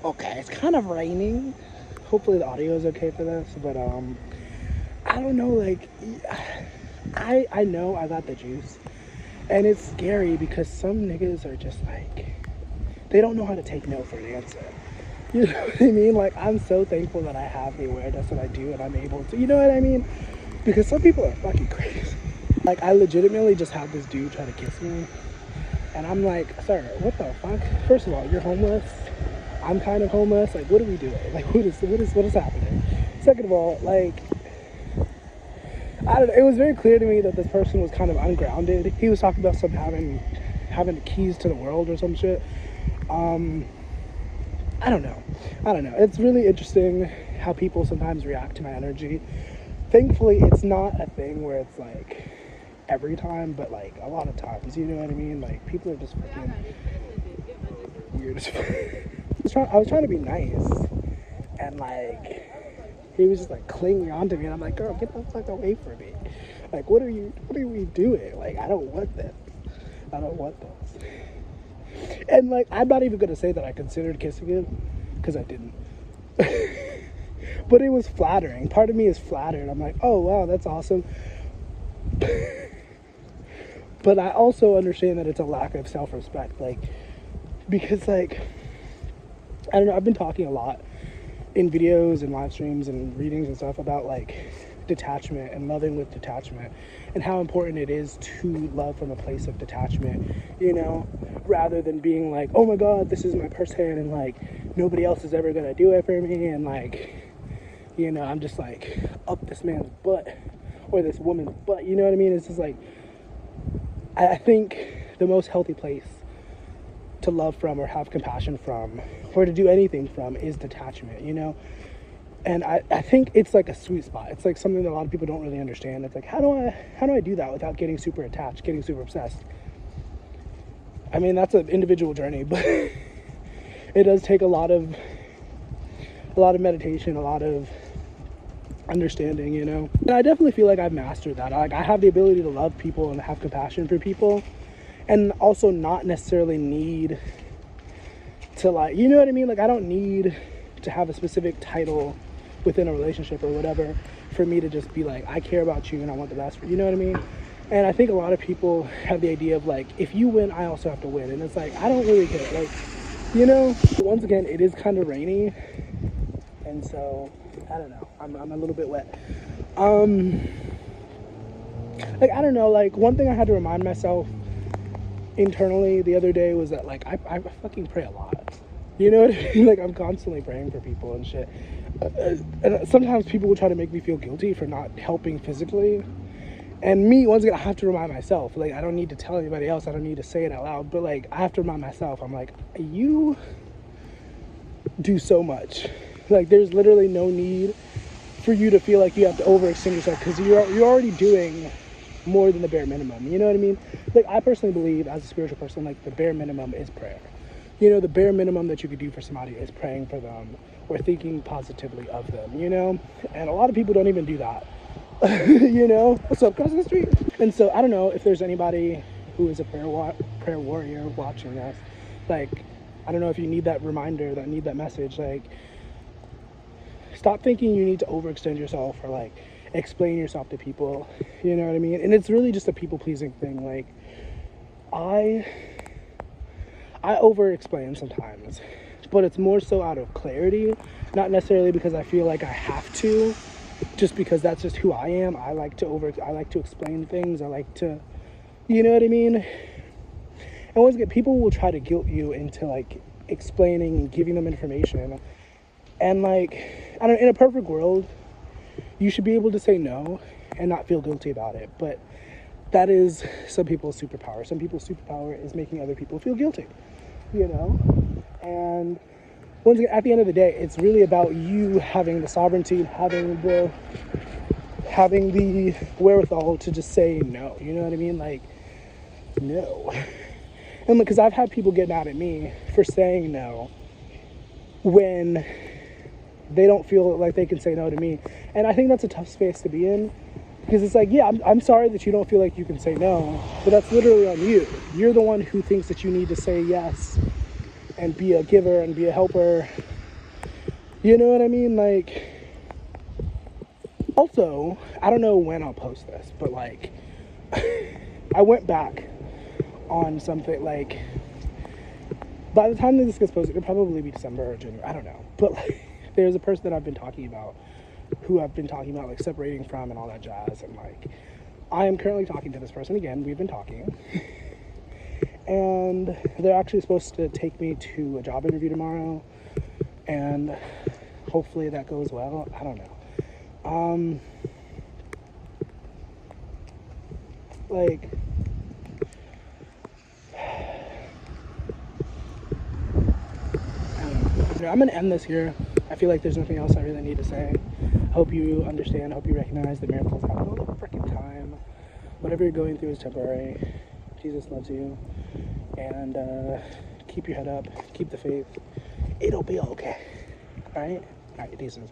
Okay, it's kind of raining. Hopefully the audio is okay for this, but I don't know, like I know I got the juice. And it's scary because some niggas are just like they don't know how to take no for an answer. You know what I mean? Like, I'm so thankful that I have the awareness that I do and I'm able to, you know what I mean? Because some people are fucking crazy. Like, I legitimately just had this dude try to kiss me. And I'm like, sir, what the fuck? First of all, you're homeless. I'm kind of homeless. Like, what are we doing? Like, what is happening? Second of all, like, I don't know. It was very clear to me that this person was kind of ungrounded. He was talking about some having the keys to the world or some shit. I don't know. It's really interesting how people sometimes react to my energy. Thankfully, it's not a thing where it's like every time, but like a lot of times, you know what I mean? Like, people are just fucking weird as fuck. I was trying to be nice, and like he was just like clinging onto me, and I'm like, girl, get the fuck away from me. Like, what are we doing? Like, I don't want this. And like, I'm not even gonna say that I considered kissing him, because I didn't. But it was flattering. Part of me is flattered. I'm like, oh wow, that's awesome. But I also understand that it's a lack of self-respect. Like, because like, I don't know, I've been talking a lot in videos and live streams and readings and stuff about like detachment and loving with detachment and how important it is to love from a place of detachment, you know, rather than being like, oh my god, this is my person and like nobody else is ever gonna do it for me, and like, you know, I'm just like up this man's butt or this woman's butt, you know what I mean? It's just like, I think the most healthy place to love from or have compassion from or to do anything from is detachment, you know? And I think it's like a sweet spot. It's like something that a lot of people don't really understand. It's like, how do I do that without getting super attached, getting super obsessed? I mean, that's an individual journey, but it does take a lot of meditation, a lot of understanding, you know? And I definitely feel like I've mastered that. Like, I have the ability to love people and have compassion for people, and also not necessarily need to, like, you know what I mean? Like, I don't need to have a specific title within a relationship or whatever for me to just be like, I care about you and I want the best for you, you know what I mean? And I think a lot of people have the idea of like, if you win, I also have to win. And it's like, I don't really care. Like, you know, once again, it is kind of rainy, and so I don't know, I'm a little bit wet. Like, I don't know, like, one thing I had to remind myself internally the other day was that like I fucking pray a lot, you know what I mean? Like, I'm constantly praying for people and shit, and sometimes people will try to make me feel guilty for not helping physically, and me, once again, I have to remind myself, like, I don't need to tell anybody else, I don't need to say it out loud, but like, I have to remind myself, I'm like, you do so much, like, there's literally no need for you to feel like you have to overextend yourself, because you're already doing more than the bare minimum, you know what I mean? Like, I personally believe, as a spiritual person, like, the bare minimum is prayer. You know, the bare minimum that you could do for somebody is praying for them or thinking positively of them, you know? And a lot of people don't even do that. You know? What's up, across the street? And so, I don't know if there's anybody who is a prayer warrior watching this. Like, I don't know if you need that reminder, that need that message. Like, stop thinking you need to overextend yourself or like explain yourself to people, you know what I mean? And it's really just a people-pleasing thing. Like, I over-explain sometimes, but it's more so out of clarity, not necessarily because I feel like I have to, just because that's just who I am. I like to explain things. I like to, you know what I mean? And once again, people will try to guilt you into like explaining and giving them information. And like, I don't know, in a perfect world, you should be able to say no and not feel guilty about it. But that is some people's superpower. Some people's superpower is making other people feel guilty, you know? And once again, at the end of the day, it's really about you having the sovereignty, having the wherewithal to just say no, you know what I mean? Like, no. And because I've had people get mad at me for saying no when they don't feel like they can say no to me. And I think that's a tough space to be in, because it's like, yeah, I'm sorry that you don't feel like you can say no, but that's literally on you. You're the one who thinks that you need to say yes and be a giver and be a helper You know what I mean? Like, also, I don't know when I'll post this, but like, I went back on something like, by the time that this gets posted, it'll probably be December or January. I don't know. But like, there's a person that I've been talking about, who I've been talking about like separating from and all that jazz. And like, I am currently talking to this person again. We've been talking. And they're actually supposed to take me to a job interview tomorrow. And hopefully that goes well. I don't know. Like, I don't know. I'm gonna end this here. I feel like there's nothing else I really need to say. I hope you understand. I hope you recognize that miracles happen all the freaking time. Whatever you're going through is temporary. Jesus loves you. And keep your head up. Keep the faith. It'll be okay. Alright? Alright, decent.